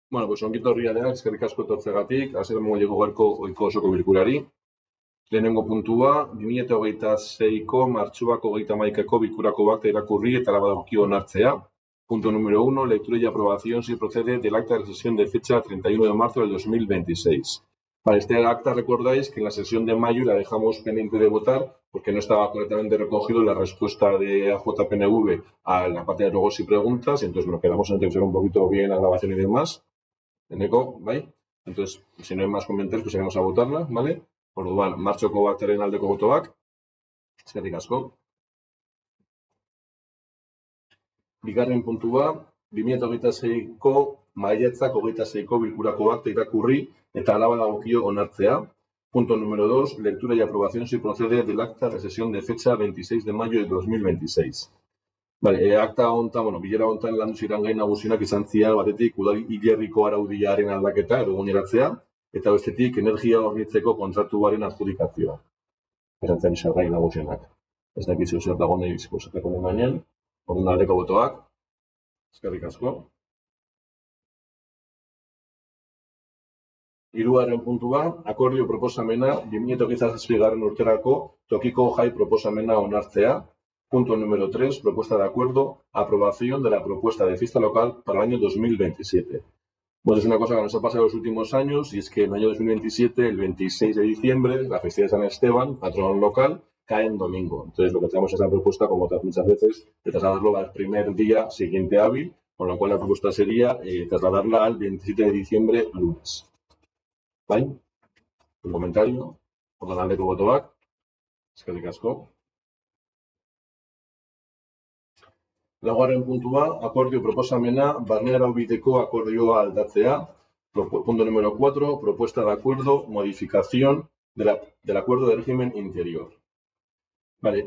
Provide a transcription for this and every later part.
Bueno, pues ongi etorria denak, eskerrik asko etortzeagatik, hasiera emango gaurko ohiko osoko bilkurari. Lehenengo puntua, 2026ko martxoak 31ko bilkurako akta irakurri eta badagokio onartzea. Punto número 1, lectura y aprobación si procede del acta de la sesión de fecha 31 de marzo del 2026. Para este acta recordáis que en la sesión de mayo la dejamos pendiente de votar porque no estaba correctamente recogido la respuesta de AJPNV a la parte de ruegos y preguntas, y entonces nos quedamos en revisar un poquito bien la grabación y demás. Eneko, bai? Entonces, si no hay más comentarios, pues iremos a votarla, ¿vale? Orduan, martxoko baktaren aldeko botoak. Eskerrik asko. Bigarren puntua, 2026ko maiatzak 26ko bilkurako akta irakurri eta hala badagokio onartzea. Punto número 2, lectura y aprobación si procede del acta de sesión de fecha 26 de mayo de 2026. Vale, akta hontan, bilera hontan landu ziren gai nagusienak izan ziren batetik udal hilerriko araudiaren aldaketa edo eguneratzea, eta bestetik energia hornitzeko kontratuaren adjudikazioa. Izan zen izan gai nagusienak. Ez dakitzu zer dago nahi bizposateko den gainean, orduan aldeko botoak. Eskerrik asko. Hirugarren puntua, akordio proposamena 2027 urterako tokiko jai proposamena onartzea. Punto número 3, propuesta de acuerdo, aprobación de la propuesta de fiesta local para el año 2027. Bueno, es una cosa que nos ha pasado en los últimos años, y es que en el año 2027, el 26 de diciembre, la festividad de San Esteban, patrón local, cae en domingo. Entonces, lo que tenemos es la propuesta, como otras muchas veces, de trasladarlo al primer día siguiente hábil, con lo cual la propuesta sería trasladarla al 27 de diciembre, lunes. ¿Vale? Un comentario, por la de botoak. Eskerrik asko. Laugarren puntua, akordio proposamena, barne araubideko akordioa aldatzea. Punto número 4, propuesta de acuerdo, modificación del acuerdo de régimen interior. Vale,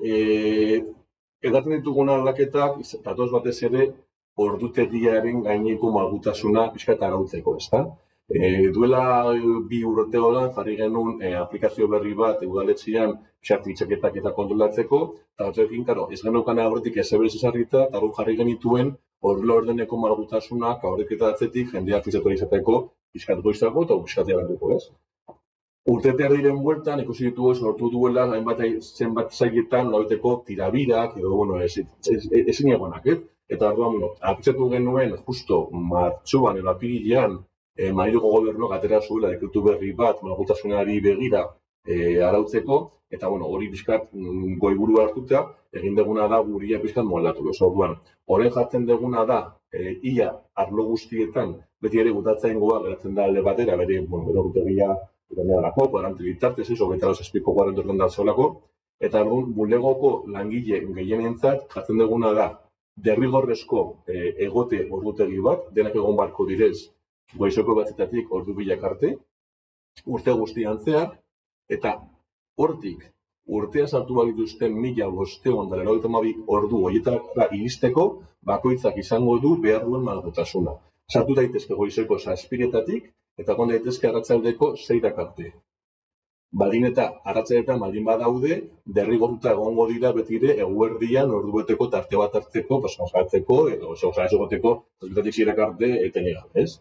edaten dituguna aldaketak, datoz batez ere, ordutegiaren gaineko malgutasuna pixka eta arautzeko, ezta? Duela 2 urte holan jarri genuen aplikazio berri bat udaletxean txartitxaketak eta kontrolatzeko, eta horrekin, ez geneukan aurretik ezeberez esarrita, eta hor jarri genituen horrela ordeneko malgutasunak aurrek eta atzetik jendeak fizatua izateko pixkatuko izango eta pixkatea berduko, ez? Urtete erdiren bueltan, ikusi ditugu sortu duela, zenbat zailetan laueteko tirabirak, edo, ezin egonak, Eta orduan, apizatu genuen, justo martxoan edo apirilean, Madrilgo gobernuak atera zuela dekretu berri bat malgutasunari begira arautzeko, eta hori pixkat goiburu hartuta, egin deguna da guria pixkat moldatu. Orduan, horren jartzen deguna da, ia arlo guztietan, beti ere gutatzaingoa geratzen da alde batera, bere gutegia delako, kuadrante bitartez, hogeita los espiko kuadrante ordendatzeolako, eta bulegoko langile gehienentzat jartzen deguna da, derrigorrezko egote ordutegi bat, denak egon barko direz, goizoko batzetatik ordu bilak arte, urte guztian zehar, eta hortik urtea sartu bagituzten 1592 ordu horietara iristeko, bakoitzak izango du behar duen malgutasuna. Sartu daitezke goizeko 7:00 eta egon daitezke arratsaldeko 6:00 arte. Baldin eta arratsaldetan baldin badaude, derrigortuta egongo dira betire eguerdian ordubeteko tarte bat hartzeko, osatzeko edo ez egoteko 7:00 arte etenean, ez?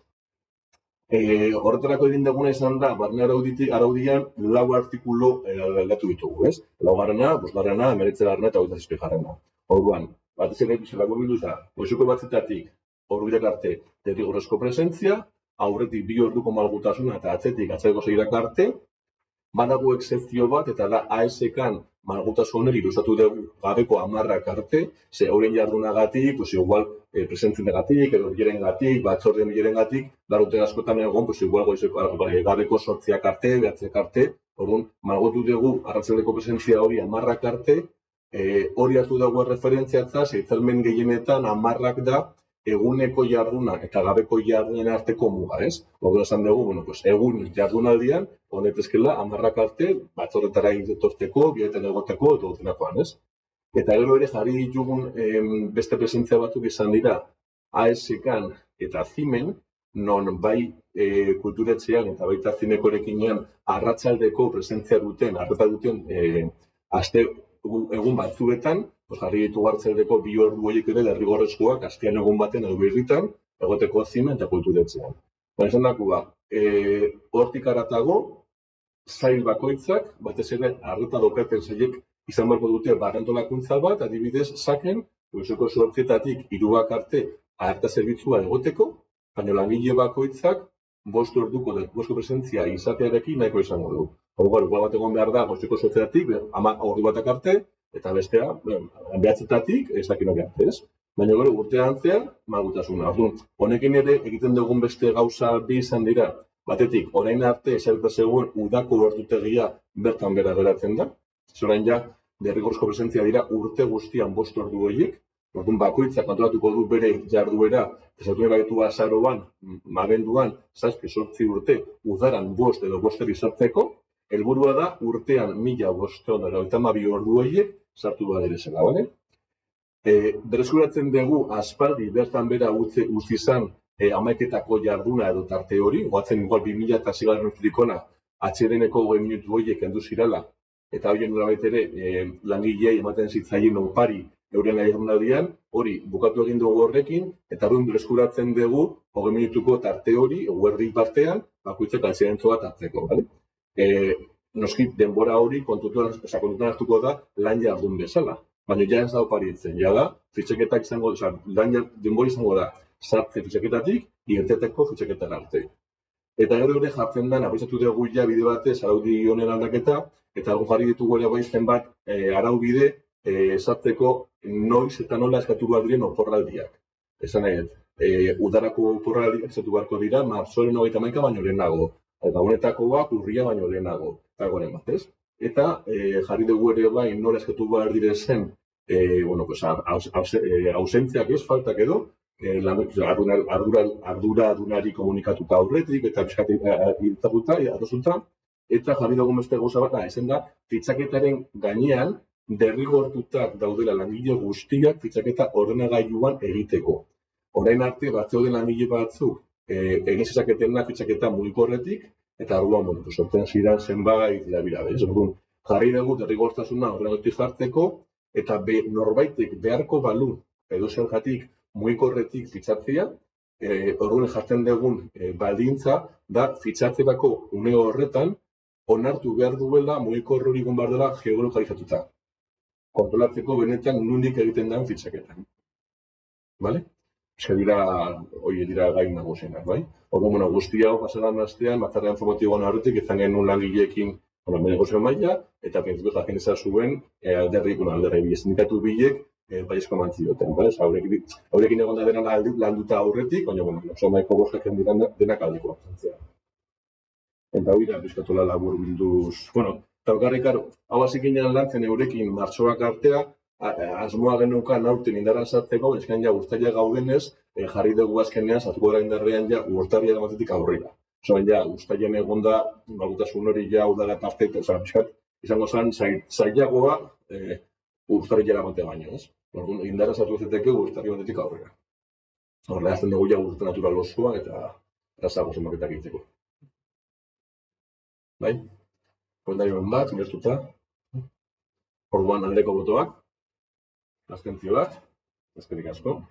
Horretarako egin duguna izan da, barne araudian 4 artikulu aldatu ditugu, ez? 4., 5., 19. eta 27. Orduan, batez ere zelako bilduz da, goizeko batzetatik orduak arte derrigorrezko presentzia, aurretik 2 orduko malgutasuna eta atzetik atzeko 6:00 arte, badago excepzio bat, eta da ASK-an malgutasun hori luzatu dugu gabeko 10:00 arte, ze horien jardunagatik, igual presentzienagatik, edo bilerengatik, batzordeen bilerengatik, larute askotan egon, igual goizeko gabeko 8:00 arte, 9:00 arte, orduan malgotu dugu arratsaldeko presentzia hori 10:00 arte, hori hartu dugu referentziatza, hitzarmen gehienetan 10:00 da, eguneko jarduna eta gabeko jardunen arteko muga, ez? Orduan esan dugu, egun jardunaldian, honetezkela, 10:00 arte, batzorretara etortzeko, biletan egoteko, eta dutenakoan, ez? Eta gero ere jarri ditugun beste presentzia batzuk izan dira, ASK-an eta Zimen, non bai kulturetxean eta baita zinekorekinean arratsaldeko presentzia duten, aste egun batzuetan, jarri ditugu arratsaldeko 2 ordu horiek ere derrigorrezkoak astean egun baten edo birritan, egoteko Zimen eta kulturetxean. Esan dakoa, hortik aratago, zail bakoitzak, batez ere, arreta daukaten zailek izan beharko dute barrantolakuntza bat, adibidez, saken, goizeko 8:00 hiruak arte arreta zerbitzua egoteko, baina langile bakoitzak 5 orduko presentzia izatearekin nahiko izango du. Hor bat egon behar da, goizeko 8:00 ordu batak arte, eta bestea, 9:00 ez dakin hori arte, ez? Baina gero urtean zehar, malgutasuna. Honekin ere egiten dugun beste gauza bi izan dira. Batetik, orain arte esaten zegoen udako ordutegia bertan bera geratzen da. Orain ja, derrigorrezko presentzia dira urte guztian 5 ordu horiek. Orduan bakoitzak kontrolatuko du bere jarduera, esatu nahi bagetu azaroan, abenduan, 7-8 urte, udaran 5 edo 5 sartzeko. Helburua da urtean 1592 ordu horiek sartu badirezela, bale? Berreskuratzen dugu aspaldi bertan bera utzi izan hamaiketako jarduna edo tarte hori, goatzen igual 2006 urtetik ona atsedeneko 20 minutu horiek kendu zirala, eta horien nolabait ere langilei ematen zitzaien opari euren jardunaldian, hori bukatu egin dugu horrekin, eta horren berreskuratzen dugu 20 minutuko tarte hori, eguerdi partean, bakoitzak atsedentzo bat hartzeko, bale? Noski denbora hori kontutan hartuko da lan jardun bezala. Baina ja ez da oparitzen, ja da, fitxaketak izango, denbora izango da, sartze fitxaketatik, irteteko fitxaketan arte. Eta gero ere jartzen da, nagoizatu dugu ja bide batez, araudi honen aldaketa, eta hori jarri ditugu ere baizten bat, araubide, sartzeko noiz eta nola eskatu behar diren oporraldiak. Esan nahi, udarako oporraldiak eskatu beharko dira, martxoaren 31 baino lehenago, eta honetakoak urria baino lehenago, eta goren bat, ez? Eta jarri dugu ere bai nola eskatu behar direzen ausentziak ez, faltak edo, arduradunari komunikatuta aurretik eta piskatik adosuta, eta jarri dugu beste gauza bat, ezen da, fitxaketaren gainean derrigortutak daudela langile guztiak fitxaketa ordenagailuan egiteko. Orain arte batzeuden langile batzuk egin zezaketena fitxaketa mugikorretik, eta arduan, sortzen ziren zenbait irabira. Jarri dugu derrigortasuna ordenagailutik jartzeko, eta norbaitek beharko balu edo zergatik mugikorretik fitxatzea, orduan jartzen dugun baldintza da fitxatzerako une horretan onartu behar duela mugikor hori egon behar dela geolokalizatuta. Kontrolatzeko benetan nondik egiten den fitxaketan. Bale? Eska dira gai nagusienak, bai? Orduan, guzti hau pasadan astean, batzarra informatiboan horretik, izan genuen langileekin negozio maila, eta pentsatu jakin ezazuen alderri bi sindikatu bilek baiezko eman zioten. Haurekin egon da dena landuta aurretik, baina, oso maiko bostak denak aldeko absentzia. Eta hori da, bizkatola labur bilduz. Eta okarrik, hau hasi ginen lantzen eurekin martxoak artea, asmoa genukan aurten indarran sartzeko, eskan ja urtaila gaudenez, jarri dugu azkenean, sartuko gara indarrean ja urtarriaren batetik aurrera. Zoen ja, urtailean egon da, malgutasun hori ja udara parte, izango zen zailagoa urtarrilara bate baino, ez? Indarra sartu zeteke urtarri batetik aurrera. Horrela, azten dugu ja urte natural osoa eta erazago zenbaketak egiteko. Bai? Komentarion bat, ulertuta. Orduan aldeko botoak. Abstentzioak. Eskerrik asko.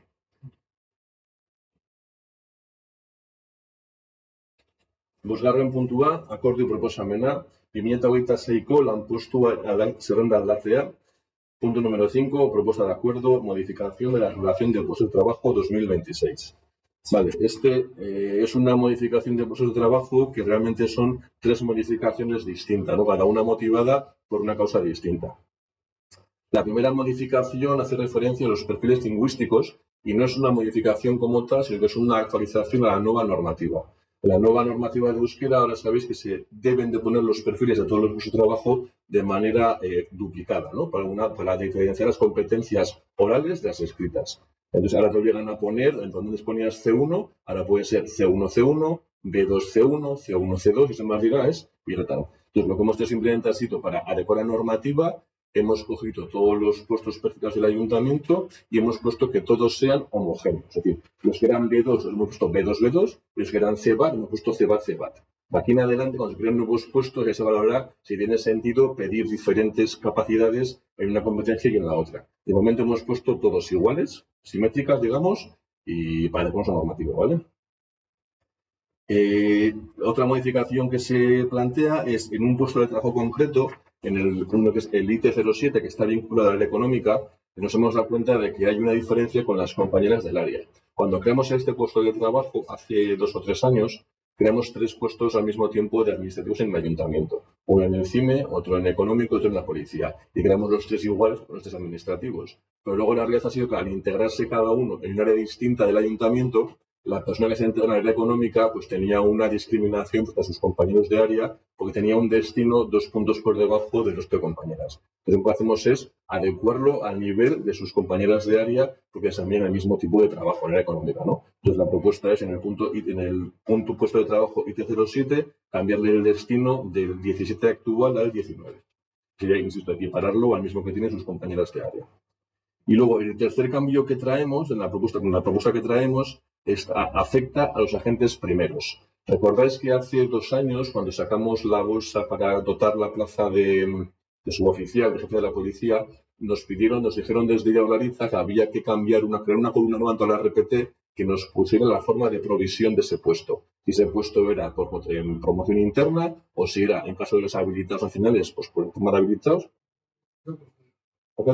Bosgarren puntua, akordio proposamena, 2026ko lanpostua zerrenda aldatzea. Punto número 5, propuesta de acuerdo, modificación de la regulación del puesto de trabajo 2026. Vale, es una modificación del puesto de trabajo que realmente son 3 modificaciones distintas, ¿no? Cada una motivada por una causa distinta. La primera modificación hace referencia a los perfiles lingüísticos y no es una modificación como tal, sino que es una actualización a la nueva normativa. En la nueva normativa de euskera ahora sabéis que se deben de poner los perfiles de todos los puestos de trabajo de manera duplicada, ¿no? Para diferenciar las competencias orales de las escritas. Entonces ahora te llegan a poner, entonces les ponías C1, ahora puede ser C1C1, B2C1, C1C2, y eso más dirá es bilateral. Entonces lo que hemos hecho simplemente ha sido para adecuar la normativa, hemos cogido todos los puestos perfectos del ayuntamiento y hemos puesto que todos sean homogéneos. Es decir, los que eran B2 los hemos puesto B2B2, los que eran CBAT hemos puesto CBAT. De aquí en adelante, cuando se crean nuevos puestos, ya se valorará si tiene sentido pedir diferentes capacidades en una competencia y en la otra. De momento hemos puesto todos iguales, simétricas, digamos, y para adecuarnos a la normativa, ¿vale? Otra modificación que se plantea es en un puesto de trabajo concreto, uno que es el IT07, que está vinculado a la económica, nos hemos dado cuenta de que hay una diferencia con las compañeras del área. Cuando creamos este puesto de trabajo hace 2 o 3 años, creamos 3 puestos al mismo tiempo de administrativos en el ayuntamiento. Uno en el CIME, otro en económico y otro en la policía. Y creamos los 3 iguales con los 3 administrativos. Pero luego la realidad ha sido que al integrarse cada uno en un área distinta del ayuntamiento, la persona que se integra en la área económica pues tenía una discriminación frente a sus compañeros de área porque tenía un destino 2 puntos por debajo del resto de compañeras. Entonces lo que hacemos es adecuarlo al nivel de sus compañeras de área porque es también el mismo tipo de trabajo en la área económica, ¿no? Entonces la propuesta es en el punto puesto de trabajo IT07 cambiarle el destino del 17 actual al 19. Sería, insisto, equipararlo al mismo que tienen sus compañeras de área. Y luego el tercer cambio que traemos, en la propuesta que traemos, afecta a los agentes primeros. ¿Recordáis que hace 2 años, cuando sacamos la bolsa para dotar la plaza de suboficial, de jefe de la policía, nos dijeron desde Jaurlaritza que había que crear una columna nueva en toda la RPT que nos pusiera la forma de provisión de ese puesto? Si ese puesto era por promoción interna o si era, en caso de los habilitados nacionales, pues por el tema de habilitados. La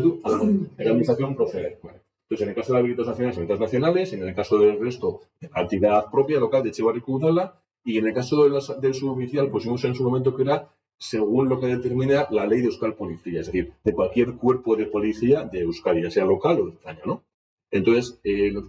administración procede. Vale. Entonces, en el caso de habilitados nacionales, internacionales, en el caso del resto, actividad propia local de Etxebarriko Udala, y en el caso del suboficial, pusimos en su momento que era según lo que determina la ley de Euskal Policía, es decir, de cualquier cuerpo de policía de Euskadi, ya sea local o de España, ¿no? Entonces,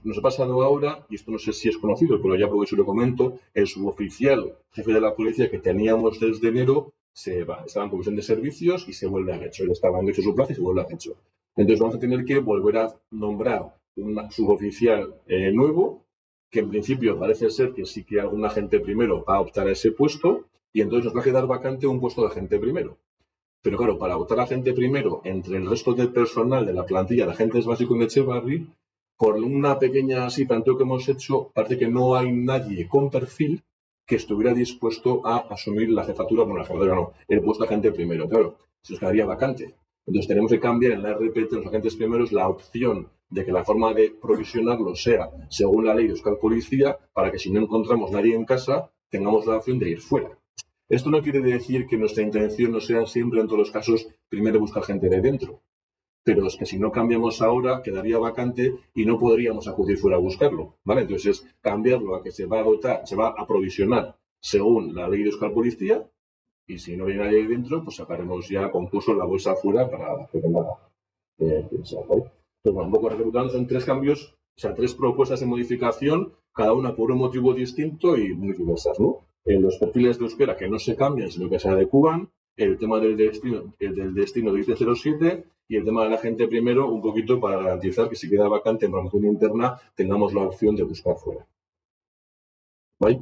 nos ha pasado ahora, y esto no sé si es conocido, pero ya aprovecho y lo comento, el suboficial jefe de la policía que teníamos desde enero estaba en comisión de servicios y se vuelve a Getxo. Él estaba en Getxo su plaza y se vuelve a Getxo. Entonces vamos a tener que volver a nombrar un suboficial nuevo, que en principio parece ser que sí que algún agente primero va a optar a ese puesto, y entonces nos va a quedar vacante un puesto de agente primero. Pero claro, para optar a agente primero entre el resto del personal de la plantilla de agentes básicos de Etxebarri, por una pequeña así planteo que hemos hecho, parece que no hay nadie con perfil que estuviera dispuesto a asumir la jefatura, bueno, la jefatura no, el puesto de agente primero. Claro, se nos quedaría vacante. Entonces tenemos que cambiar en la RPT de los agentes primeros la opción de que la forma de provisionarlo sea según la ley de Euskal Policía, para que si no encontramos nadie en casa, tengamos la opción de ir fuera. Esto no quiere decir que nuestra intención no sea siempre, en todos los casos, primero buscar gente de dentro. Pero es que si no cambiamos ahora, quedaría vacante y no podríamos acudir fuera a buscarlo, ¿vale? Entonces es cambiarlo a que se va a dotar, se va a aprovisionar según la ley de Euskal Policía, y si no viene nadie ahí dentro, pues sacaremos ya concurso en la bolsa afuera para hacer nada. Entonces, bueno, un poco recapitulando, son 3 cambios, o sea, 3 propuestas de modificación, cada una por un motivo distinto y muy diversas, ¿no? Los perfiles de euskera que no se cambian, sino que se adecuan, el tema del destino de IT07 y el tema de la gente primero, un poquito para garantizar que si queda vacante en promoción interna, tengamos la opción de buscar fuera. ¿Vale?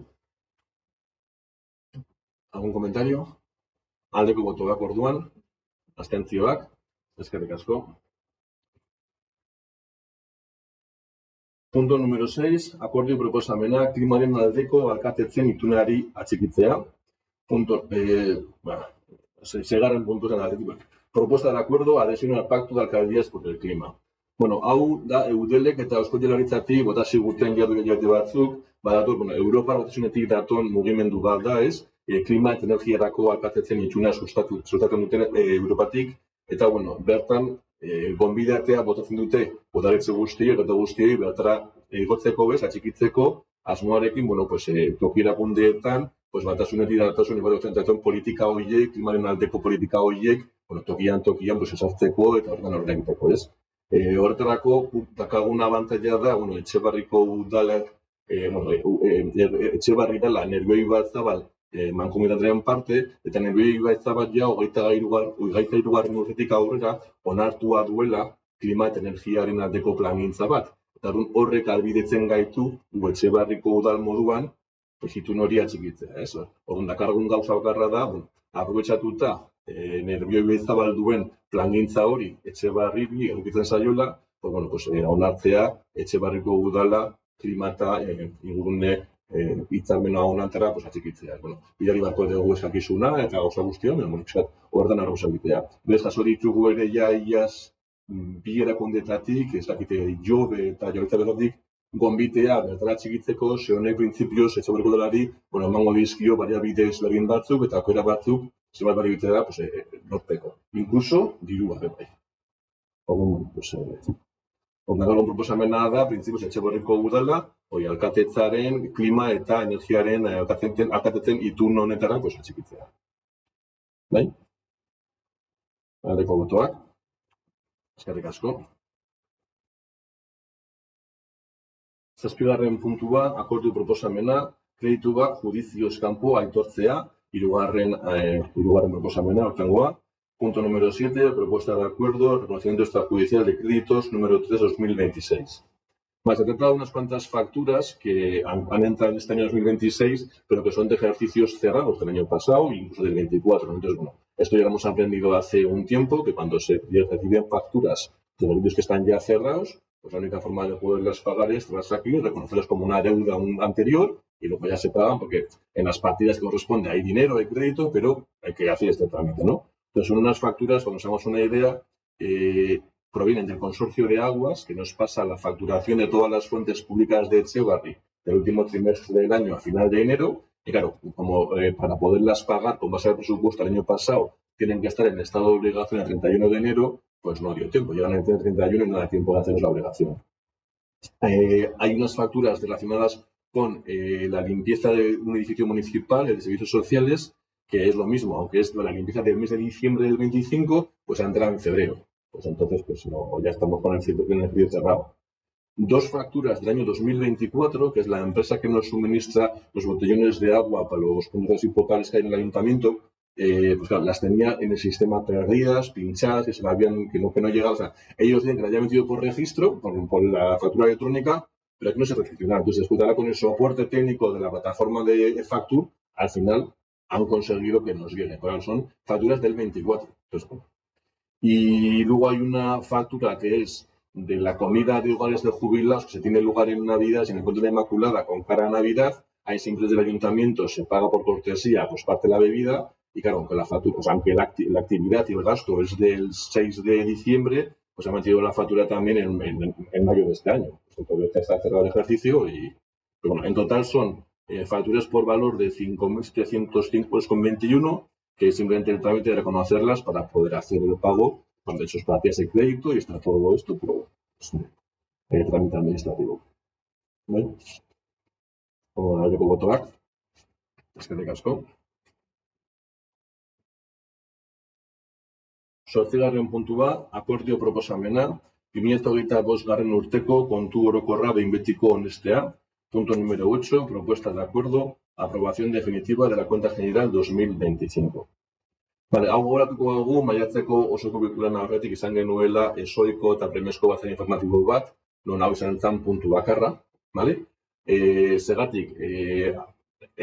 ¿Algún comentario? Aldeko botoak orduan, abstentzioak, eskerrik asko. Punto número 6, akordio proposamena klimaren aldeko alkatetzen itunari atxikitzea. Punto, segarren puntu zen aldetik. Propuesta de acuerdo, adhesión al pacto de alcaldías por el clima. Bueno, hau da Eudelek eta Eusko Jaurlaritzatik bota ziguten jardunaldi batzuk, badator, bueno, Europar Batasunetik daton mugimendu bat da, ez? Klima eta energiarako alkatetzen ituna sustatzen duten Europatik, eta bueno, bertan gonbidatea botatzen dute botaretze guztiek eta guztiei bertara igotzeko bez, atxikitzeko asmoarekin, bueno, pues tokirakundeetan, pues batasunetik datosun politika horiek, klimaren aldeko politika horiek, bueno, tokian, pues esartzeko eta horretan horretan egiteko, ez? Horretarako, dakagun abantaila da, bueno, Etxebarriko udalak, Etxebarri dela Nerbioi Ibarzabal mankomunitatearen parte, eta Nerbioi Ibarzabal ja 23. urtetik aurrera onartua duela klima eta energiaren aldeko plangintza bat. Eta horrek albidetzen gaitu Etxebarriko udal moduan itun hori atxikitzea, ez? Orduan dakargun gauza bakarra da, aprobetxatuta Nerbioi Ibarzabal duen plangintza hori Etxebarriri egokitzen zaiola, onartzea Etxebarriko udala klima eta ingurune hitzarmena honantara atxikitzea. Bidali barko dugu eskakizuna eta gauza guztia, horretan arroz egitea. Bez, jaso ditugu ere iaz bi erakundetatik, ez dakite Jobe eta Jaurlaritzatik gonbitea bertara txikitzeko, ze honek printzipioz etxe aurrekontari, emango dizkio baliabide ezberdin batzuk eta aukera batzuk zenbat baliabide da, lortzeko. Inkluso dirua bai. Ondagon proposamena da, printzipioz Etxebarriko udala, alkatetzaren, klima eta energiaren alkatetzen itun honetara atxikitzea. Bai? Aldeko botoak. Eskerrik asko. Zazpigarren puntua, akordio proposamena, kreditu bat judizioz kanpo aitortzea, hirugarren proposamena, hortangoa. Punto número 7, propuesta de acuerdo, reconocimiento extrajudicial de créditos, número 3-2026. Se trata de unas cuantas facturas que han entrado en este año 2026, pero que son de ejercicios cerrados del año pasado e incluso del 24. Entonces, esto ya lo hemos aprendido hace un tiempo, que cuando se reciben facturas de servicios que están ya cerrados, la única forma de poderlas pagar es traerlas aquí, reconocerlas como una deuda anterior y luego ya se pagan porque en las partidas que corresponde hay dinero, hay crédito, pero hay que hacer este trámite, ¿no? Entonces, son unas facturas, cuando nos hagamos una idea, provienen del consorcio de aguas, que nos pasa la facturación de todas las fuentes públicas de Etxebarri del último trimestre del año a final de enero. Y claro, como para poderlas pagar con base al presupuesto del año pasado, tienen que estar en estado de obligación el 31 de enero, pues no dio tiempo. Llegan el 31 y no da tiempo de hacer la obligación. Hay unas facturas relacionadas con la limpieza de un edificio municipal, de servicios sociales, que es lo mismo, aunque es la limpieza del mes de diciembre del 25, pues ha entrado en febrero. Pues entonces, ya estamos con el ciclo cerrado. Dos facturas del año 2024, que es la empresa que nos suministra los botellones de agua para los puntos hipotecarios que hay en el ayuntamiento, pues claro, las tenía en el sistema perdidas, pinchadas, que no llegaban. O sea, ellos dicen que las habían metido por registro, por la factura electrónica, pero aquí no se recepcionaron. Entonces, después ahora con el soporte técnico de la plataforma de Factur, al final han conseguido que nos lleguen. Claro, son facturas del 24. Entonces, y luego hay una factura que es de la comida de hogares de jubilados que se tiene lugar en Navidad, en el Encuentro de la Inmaculada, con cara a Navidad. Ahí siempre del ayuntamiento se paga por cortesía parte de la bebida. Y claro, aunque la factura, aunque la actividad y el gasto es del 6 de diciembre, pues ha metido la factura también en mayo de este año. Todavía está cerrado el ejercicio y, bueno, en total son facturas por valor de 5.705,21, que es simplemente el trámite de reconocerlas para poder hacer el pago cuando hecho es para ese crédito y está todo esto, pero el trámite administrativo. ¿Vale? Como la de botoak, eskerrik asko. Zortzigarren puntua, akordio proposamena, 2025 urteko kontu orokorra behin betiko onestea. Punto número 8, propuesta de acuerdo, aprobación definitiva de la cuenta general 2025. Vale, hau gogoratuko dugu, maiatzeko osoko bilkuran aurretik izan genuela esoiko eta premiazko batzen informatibo bat, non hau izan zen puntu bakarra, vale? Zergatik,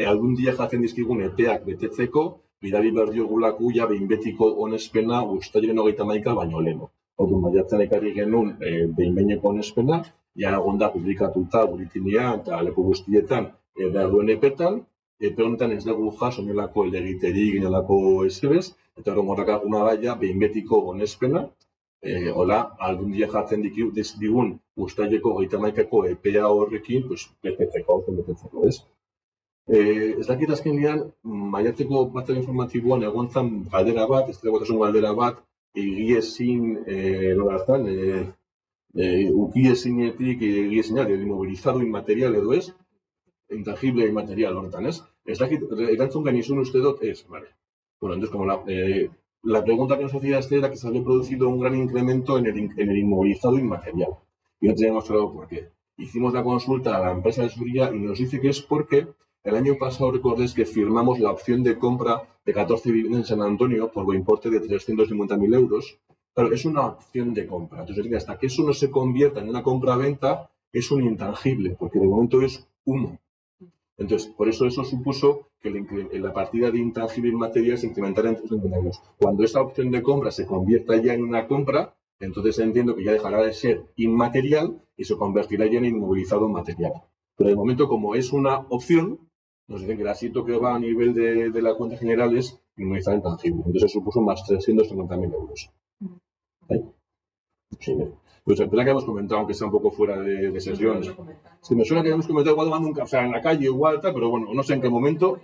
algun dia jaten dizkigun epeak betetzeko, bidali behar diogulako ja behin betiko onespena uztailaren 31 baino leheno. Orduan, maiatzean ekarri genuen behin-behineko onespena, ja egonda publikatuta buletinean eta leku guztietan behar duen epetan, epe honetan ez dugu jaso nolako elegiteri ginelako esebez, eta horrengorrakaguna baina behin betiko onespena, hola, algun dia jatzen digun uztaileko 31ko epea horrekin, betetzeko, ez? Ez dakit azkenean, maiatzeko batzaren informatiboan egontzan galdera bat, ez galdera bat, egiezin, nolaztan, ukiezinetik egiezinak, inmobilizado inmaterial edo ez, intangible inmaterial horretan, ez? Ez dakit, erantzun gainizun uste dut, ez, vale. Bueno, entonces, como la pregunta que nos hacía era que se había producido un gran incremento en el inmovilizado inmaterial. Y no teníamos claro por qué. Hicimos la consulta a la empresa de seguridad y nos dice que es porque el año pasado recordéis que firmamos la opción de compra de 14 viviendas en San Antonio por importe de 350.000 euros. Claro, es una opción de compra. Entonces, hasta que eso no se convierta en una compra-venta, es un intangible, porque de momento es humo. Entonces, por eso supuso que la partida de intangible inmaterial se incrementara en 350 euros. Cuando esa opción de compra se convierta ya en una compra, entonces entiendo que ya dejará de ser inmaterial y se convertirá ya en inmovilizado material. Pero de momento, como es una opción, nos dicen que el asiento que va a nivel de la cuenta general es inmovilizado intangible. Entonces supuso más 350.000 euros. ¿Sí? Sí, pues es verdad que hemos comentado, aunque sea un poco fuera de sesiones. Sí, me suena que hemos comentado igual tomando un café en la calle, igual, tal, pero bueno, no sé en qué momento.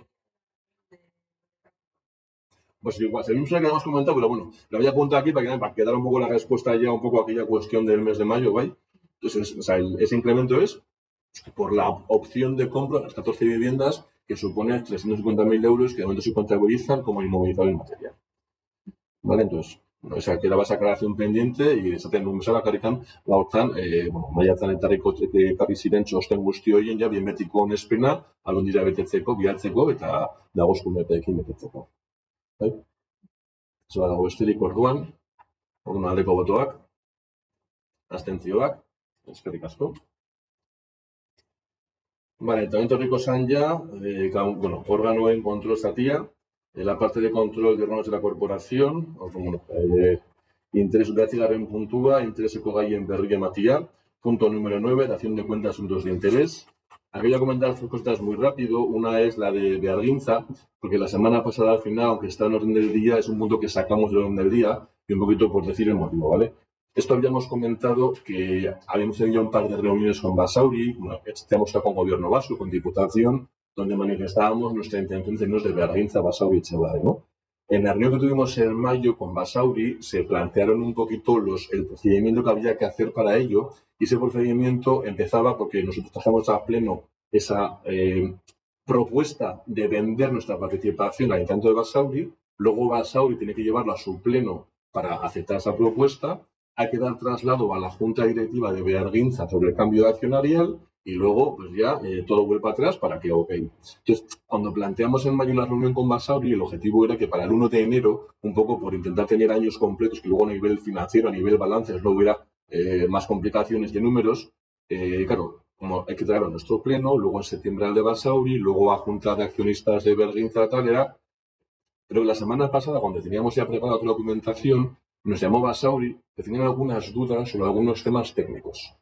Pues igual, se me suena que hemos comentado, pero bueno, lo voy a apuntar aquí para que dar un poco la respuesta ya un poco a aquella cuestión del mes de mayo, ¿vale? Entonces, o sea, ese incremento es por la opción de compra de las 14 viviendas que supone 350.000 euros que de momento se contabilizan como inmovilizable inmaterial. ¿Vale? Entonces, o sea, que la vas a aclaración pendiente y esaten numesara karrikan gaurtan, maiatzan etarriko ekarri ziren txosten guzti horien ja bien betiko onespena alondira betetzeko, bilatzeko eta dagozkun epeekin betetzeko. Bai? Ez dago besterik orduan aldeko botoak, abstentzioak, eskerrik asko. Vale, también torrico zan ja, bueno, órganoen kontrol zatia, la parte de control de órganos de la corporación, bueno, interés bederatzigarren puntua, intereseko gaien berri ematia, punto número 9, dación de cuenta asuntos de interés. Aquí voy a comentar dos cosas muy rápido. Una es la de Bearguinza, porque la semana pasada al final, aunque está en orden del día, es un punto que sacamos del orden del día y un poquito por decir el motivo, ¿vale? Esto habíamos comentado que habíamos tenido un par de reuniones con Basauri, bueno, estamos con Gobierno Vasco, con Diputación, donde manifestábamos nuestra intención de irnos de Bearguinza, Basauri y Etxebarri, ¿no? En la reunión que tuvimos en mayo con Basauri se plantearon un poquito el procedimiento que había que hacer para ello y ese procedimiento empezaba porque nosotros trajimos a pleno esa propuesta de vender nuestra participación al Ayuntamiento de Basauri, luego Basauri tiene que llevarla a su pleno para aceptar esa propuesta, hay que dar traslado a la Junta Directiva de Bearguinza sobre el cambio de accionarial y luego pues ya todo vuelve atrás para que ok. Entonces, cuando planteamos en mayo la reunión con Basauri, el objetivo era que para el 1 de enero, un poco por intentar tener años completos, que luego a nivel financiero, a nivel balances, no hubiera más complicaciones de números, claro, como hay que traer a nuestro pleno, luego en septiembre al de Basauri, luego a Junta de Accionistas de Bearguinza, tal, era. Pero la semana pasada, cuando teníamos ya preparada la documentación, nos llamó Basauri, que tenían algunas dudas sobre algunos temas técnicos.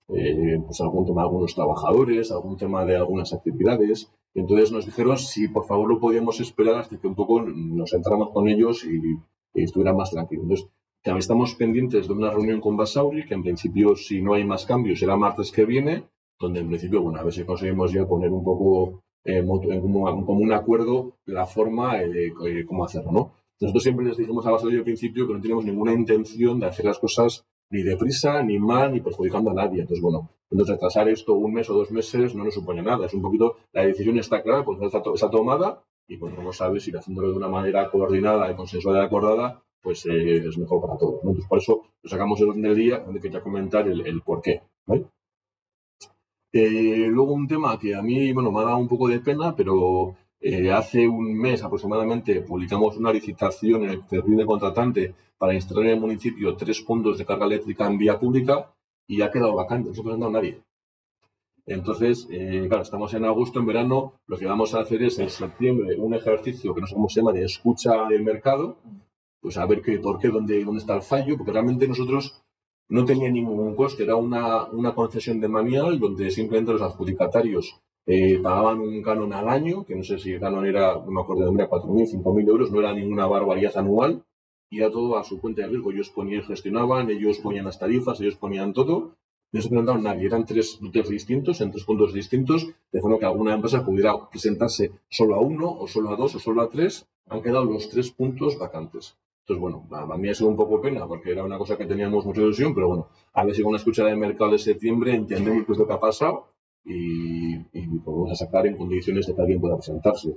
Pues algún tema de algunos trabajadores, algún tema de algunas actividades. Y entonces nos dijeron si por favor lo podíamos esperar hasta que un poco nos entráramos con ellos y estuvieran más tranquilos. Entonces, también estamos pendientes de una reunión con Basauri, que en principio, si no hay más cambios, será martes que viene, donde en principio, bueno, a ver si conseguimos ya poner un poco como un acuerdo la forma de cómo hacerlo, ¿no? Nosotros siempre les dijimos a Basauri al principio que no tenemos ninguna intención de hacer las cosas ni deprisa, ni mal, ni perjudicando a nadie. Entonces, bueno, retrasar esto un mes o 2 meses no nos supone nada. Es un poquito, la decisión está clara, pues está tomada y pues no sabes si haciéndolo de una manera coordinada y consensuada y acordada, pues es mejor para todos, ¿no? Entonces, por eso lo sacamos el orden del día, donde quería comentar el por qué, ¿vale? Luego un tema que a mí, bueno, me ha dado un poco de pena, pero hace un mes aproximadamente publicamos una licitación en el perfil de contratante para instalar en el municipio 3 puntos de carga eléctrica en vía pública y ha quedado vacante, no se ha presentado nadie. Entonces, claro, estamos en agosto, en verano, lo que vamos a hacer es en septiembre un ejercicio que no sé cómo se llama, de escucha del mercado, pues a ver por qué, dónde está el fallo, porque realmente nosotros no tenía ningún coste, era una concesión de manial donde simplemente los adjudicatarios pagaban un canon al año, que no sé si el canon era, no me acuerdo de nombre, 4.000, 5.000 euros, no era ninguna barbaridad anual, y era todo a su cuenta de riesgo. Ellos gestionaban, ellos ponían las tarifas, ellos ponían todo, no se presentaron nadie, eran 3 distintos, en 3 puntos distintos, de forma que alguna empresa pudiera presentarse solo a 1, o solo a 2, o solo a 3, han quedado los 3 puntos vacantes. Entonces, bueno, a mí ha sido un poco pena porque era una cosa que teníamos mucha ilusión, pero bueno, a ver si con una escucha del mercado de septiembre entendemos qué es lo que ha pasado y podemos sacar en condiciones de que alguien pueda presentarse.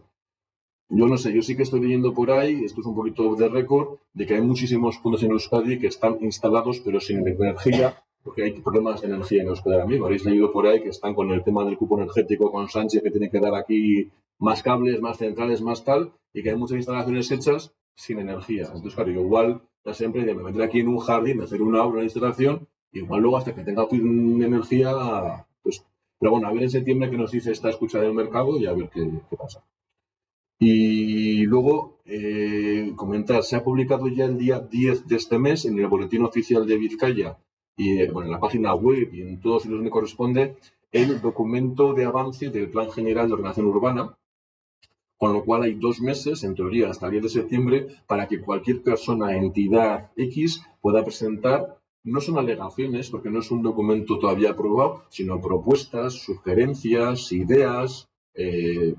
Yo no sé, yo sí que estoy leyendo por ahí, esto es un poquito de récord, de que hay muchísimos puntos en Euskadi que están instalados pero sin energía, porque hay problemas de energía en Euskadi ahora mismo. Habréis leído por ahí que están con el tema del cupo energético con Sánchez, que tiene que dar aquí más cables, más centrales, más tal, y que hay muchas instalaciones hechas sin energía. Entonces, claro, yo igual ya siempre me meter aquí en un jardín, hacer una obra, una instalación, igual luego hasta que tenga energía, pues, pero bueno, a ver en septiembre qué nos dice esta escucha del mercado y a ver qué pasa. Y luego comentar, se ha publicado ya el día 10 de este mes en el Boletín Oficial de Vizcaya y bueno, en la página web y en todos los donde corresponde el documento de avance del Plan General de Ordenación Urbana, con lo cual hay 2 meses, en teoría hasta el 10 de septiembre, para que cualquier persona, entidad X, pueda presentar no son alegaciones, porque no es un documento todavía aprobado, sino propuestas, sugerencias, ideas,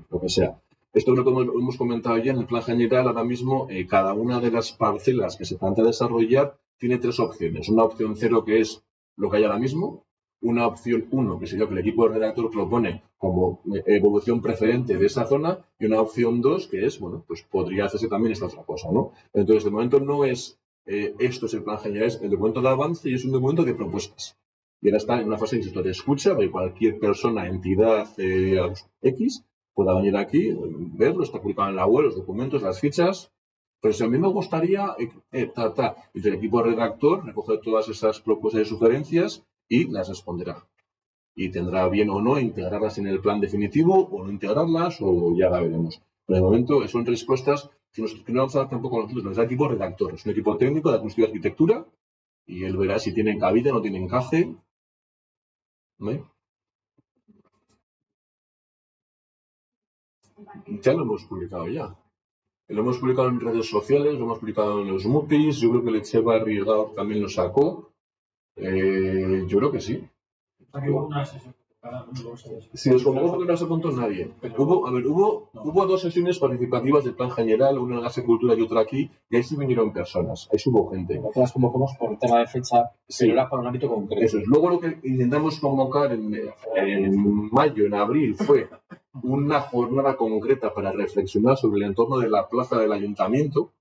lo que sea. Esto es lo que hemos comentado ya en el plan general. Ahora mismo, cada una de las parcelas que se plantea desarrollar tiene tres opciones. Una opción 0, que es lo que hay ahora mismo. Una opción 1, que sería lo que el equipo de redactor propone como evolución preferente de esa zona. Y una opción 2, que es, bueno, pues podría hacerse también esta otra cosa, ¿no? Entonces, de momento no es esto es el plan general, es el documento de avance y es un documento de propuestas. Y ahora está en una fase, insisto, de escucha, que cualquier persona, entidad X pueda venir aquí, verlo, está publicado en la web, los documentos, las fichas. Pero si a mí me gustaría, y el equipo redactor recoge todas esas propuestas y sugerencias y las responderá. Y tendrá bien o no integrarlas en el plan definitivo o no integrarlas, o ya la veremos. Pero de momento son respuestas que no vamos a dar tampoco nosotros, nos da equipo redactor, es un equipo técnico de la Constitución de Arquitectura y él verá si tiene cabida o no tiene encaje. ¿Ve? Ya lo hemos publicado ya. Lo hemos publicado en redes sociales, lo hemos publicado en los MUPIs, yo creo que el Echevarri también lo sacó. Yo creo que sí. Si os convoco porque no se apuntó nadie. Hubo dos sesiones participativas del plan general, una en la Cultura y otra aquí, y ahí sí vinieron personas, ahí hubo gente. Las convocamos por tema de fecha, sí, pero era para un ámbito concreto. Eso es. Luego lo que intentamos convocar en mayo, en abril, fue una jornada concreta para reflexionar sobre el entorno de la plaza del ayuntamiento,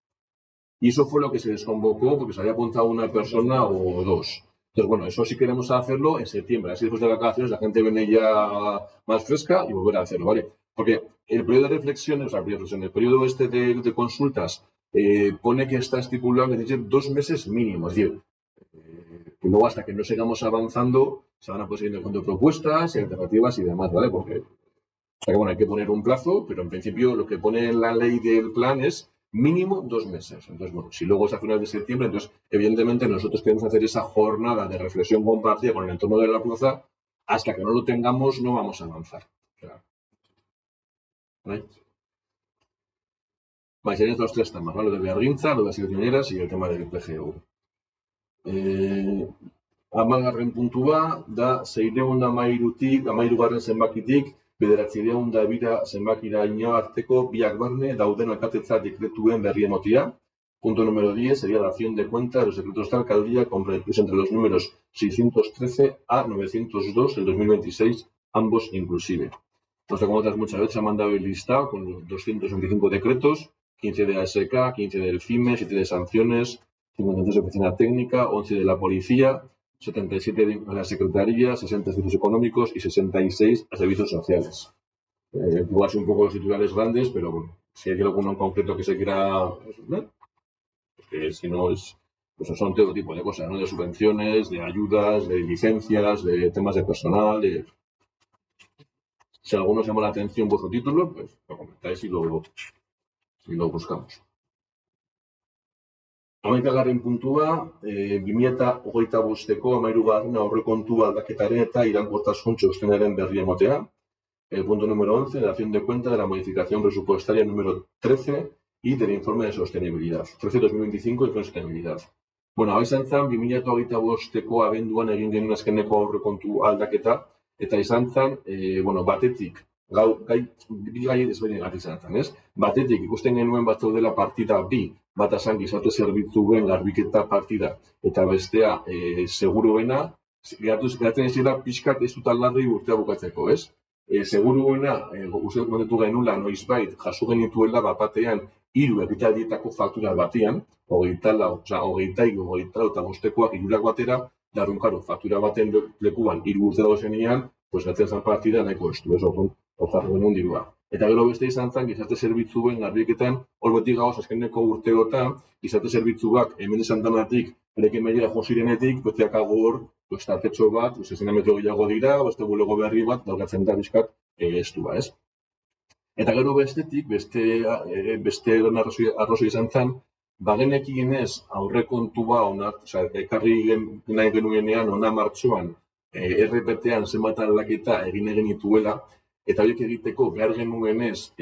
y eso fue lo que se desconvocó porque se había apuntado una persona o dos. Entonces, bueno, eso sí queremos hacerlo en septiembre. Así después de vacaciones la gente viene ya más fresca y volver a hacerlo, ¿vale? Porque el periodo de reflexión, el periodo este de consultas pone que está estipulado que tiene 2 meses mínimo. Es decir, que luego hasta que no sigamos avanzando se van a poder seguir encontrando propuestas y alternativas y demás, ¿vale? Porque, o sea que, bueno, hay que poner un plazo, pero en principio lo que pone en la ley del plan es mínimo 2 meses. Entonces, bueno, si luego es a finales de septiembre, entonces, evidentemente, nosotros queremos hacer esa jornada de reflexión compartida con el entorno de la plaza. Hasta que no lo tengamos, no vamos a avanzar. ¿Vale? Serían estos 3 temas, ¿vale? Lo de Bearguintza, lo de las Mineras y el tema del PGU. Amagarren puntua da 613 zenbakitik 902 zenbakiraino arteko biak barne dauden alkatetza dekretuen berri ematea. Punto número 10 sería la acción de cuenta de los decretos de alcaldía comprendidos entre los números 613 a 902 del 2026, ambos inclusive. No sé, como otras muchas veces, ha mandado el listado con los 225 decretos, 15 de ASK, 15 del FIME, 7 de sanciones, 53 de oficina técnica, 11 de la policía, 77 de la secretaría, 60 servicios económicos y 66 a servicios sociales. Igual son un poco los titulares grandes, pero bueno, si hay alguno en concreto que se quiera, porque si no es, pues son todo tipo de cosas, ¿no? De subvenciones, de ayudas, de licencias, de temas de personal. Si a alguno llama la atención vuestro título, pues lo comentáis y lo buscamos. Hamaikagarren puntua, 2025ko 13. aurrekontu aldaketaren eta iraunkortasun txostenaren berri ematea. El punto número 11, la acción de cuenta de la modificación presupuestaria número 13 y del informe de sostenibilidad. 13-2025 y de sostenibilidad. Bueno, hau izan zen, 2025ko abenduan egin genuen azkeneko aurrekontu aldaketa, eta izan zen, bueno, batetik, bi gai desberdinak izan zen, ez? Batetik, ikusten genuen bat zaudela partida bi, bat esan gizarte zerbitzuen garbiketa partida, eta bestea seguruena, geratzen ez dira pixkat ez dut aldarri urtea bukatzeko, ez? Seguruena, uste komentatu genula, noizbait, jaso genituela batean 3 ekitaldietako faktura batian, 23 eta bostekoak 3 batera, darun, karo, faktura baten lekuan 3 urte dozenean, pues gatzen zan partida nahiko estu, ez orduan, jarri genuen dirua. Eta gero beste izan zen, gizarte zerbitzuen garbiketan, hor beti gauz azkeneko urteotan, gizarte zerbitzuak hemen esan danatik, ereken mailera jo zirenetik, besteak hor, tartetxo bat, zezena metro gehiago dira, beste bulego berri bat, daukatzen da bizkat estua, ez? Eta gero bestetik, beste arrazoi izan zen, bagenekien ez aurrekontua ekarri nahi genuenean ona martxoan, RPT-an zenbat aldaketa egin genituela, eta horiek egiteko behar genuenez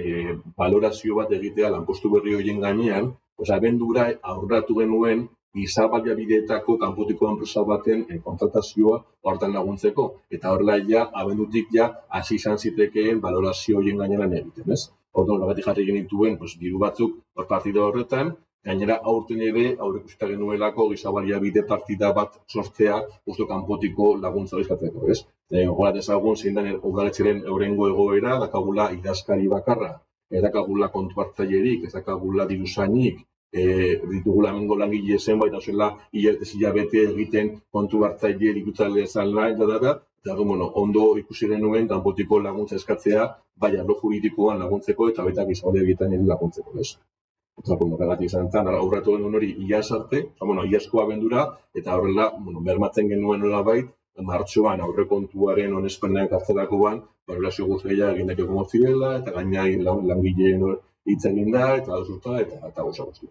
valorazio bat egitea lanpostu berri horien gainean, abendura aurratu genuen giza baliabideetako kanpotiko enpresa baten kontratazioa hortan laguntzeko. Eta horrela ja, abendutik ja, hasi izan zitekeen balorazio horien gaineran egiten, ez? Orduan, horregatik jarri genituen, diru batzuk hor partida horretan, gainera aurten ere, aurreikusita genuelako giza baliabide partida bat sortzea justo kanpotiko laguntza eskatzeko, ez? Gora dezagun, zein den udaletxeren eurengo egoera, dakagula idazkari bakarra, dakagula kontu hartzailerik, ez dakagula diruzainik, ditugula hemengo langile zenbait, zela hilabete egiten kontu hartzaile ditutzale zala, eta ondo ikusi genuen kanpotiko laguntza eskatzea, bai arlo juridikoan laguntzeko eta baita giza baliabideetan ere laguntzeko, ez? Eta horregatik izan zen, aurratu genuen hori iaz arte, iazko abendura, eta horrela, bermatzen genuen nolabait, martxoan aurrekontuaren onespenak hartzerakoan, balorazio guztia eginak egongo zirela, eta gaina langileen hitz egin da, eta dozurta, eta gauza guztia.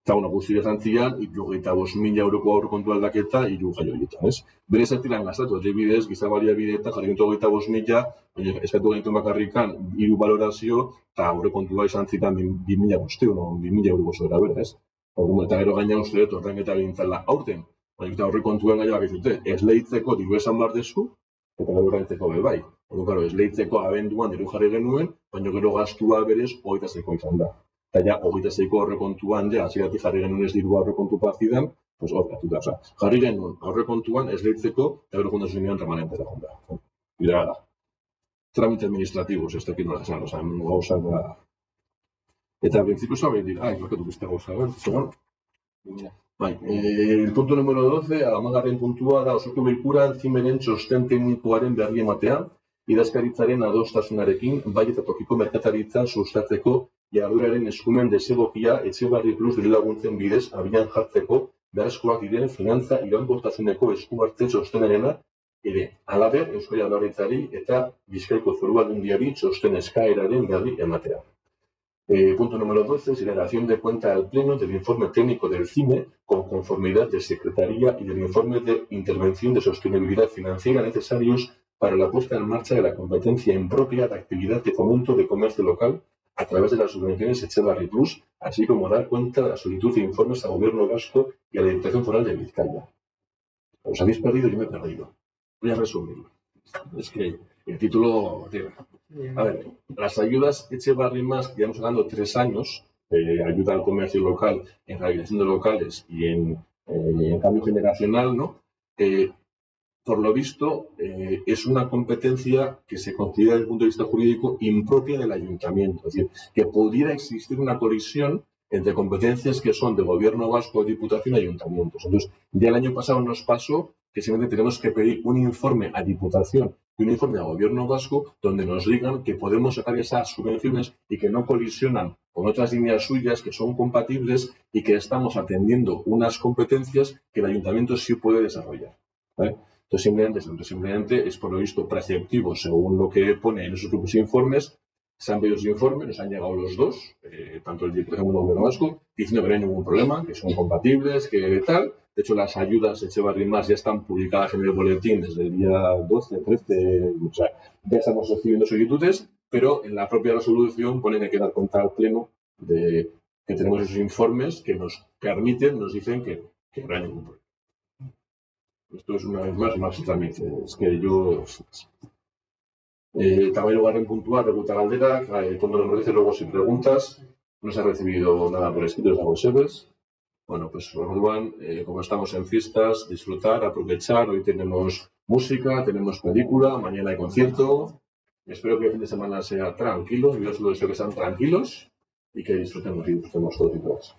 Eta guztia esan zian, 75.000 euroko aurrekontu aldaketa, hiru gai horietan, ez? Bere zatiran gastatu, adibidez, giza baliabideetan jarri gentu 25.000, baina eskatu genituen bakarrikan hiru balorazio, eta aurrekontua izan zitan 2.500 euroko zora, bera, ez? Eta gero gaina uste dut horrenketa gintzala aurten, baina aurrekontuen gaia bakizute, esleitzeko diru esan behar dezu, eta gero horrentzeko bai. Esleitzeko abenduan diru jarri genuen, baina gero gastua berez 26 izan da. Eta ja, 26ko aurrekontuan, hasieratik jarri genuen ez diru aurrekontu partidan, hor gatuta. Jarri genuen aurrekontuan esleitzeko, eta gero fundazioan remanentera jonda. Bira da. Tramite administratibos, ez dakit nola esan, gauza da. Eta principio zabe dira, bakatu beste gauza, segon? Bai, el punto número 12, amagarren puntua da osoko bilkuran zimenen txosten teknikoaren berri ematea, idazkaritzaren adostasunarekin, bai eta tokiko merkataritza sustatzeko jarduraren eskumen desegokia Etxebarri Plus dirulaguntzen bidez abian jartzeko beharrezkoak diren finantza iraunkortasuneko esku hartze txostenarena ere. Halaber, Eusko Jaurlaritzari eta Bizkaiko Foru Aldundiari txosten eskaeraren berri ematea. Punto número 12, generación de cuenta al Pleno del informe técnico del CIME con conformidad de Secretaría y del informe de intervención de sostenibilidad financiera necesarios para la puesta en marcha de la competencia impropia de actividad de fomento de comercio local a través de las subvenciones Etxebarri Plus, así como dar cuenta de la solicitud de informes al Gobierno vasco y a la Diputación Foral de Vizcaya. Os habéis perdido, yo me he perdido. Voy a resumirlo. Es que el título... A ver, las ayudas Etxebarri Más, que llevamos hablando 3 años, ayuda al comercio local en rehabilitación de locales y en cambio generacional, ¿no? Por lo visto, es una competencia que se considera desde el punto de vista jurídico impropia del ayuntamiento. Es decir, que pudiera existir una colisión entre competencias que son de gobierno vasco, diputación y ayuntamientos. Entonces, ya el año pasado nos pasó que simplemente tenemos que pedir un informe a diputación y un informe a gobierno vasco donde nos digan que podemos sacar esas subvenciones y que no colisionan con otras líneas suyas que son compatibles y que estamos atendiendo unas competencias que el ayuntamiento sí puede desarrollar, ¿vale? Entonces, simplemente es por lo visto preceptivo, según lo que pone en esos grupos informes. Se han pedido los informes, nos han llegado los dos, tanto el Diputación como el Gobierno Vasco, diciendo que no hay ningún problema, que son compatibles, que tal. De hecho, las ayudas Etxebarri Más ya están publicadas en el boletín desde el día 12, 13, o sea, ya estamos recibiendo solicitudes, pero en la propia resolución pone que hay que dar cuenta al Pleno de que tenemos esos informes que nos permiten, nos dicen que no hay ningún problema. Esto es una vez más trámite. Es que yo... También lugarren puntual, pregunta galdera, cuando nos dice luego sin preguntas, no se ha recibido nada por escrito de las webs. Bueno, pues orduan, como estamos en fiestas, disfrutar, aprovechar. Hoy tenemos música, tenemos película, mañana hay concierto. Espero que el fin de semana sea tranquilo, yo solo deseo que sean tranquilos y que disfrutemos todos y todas.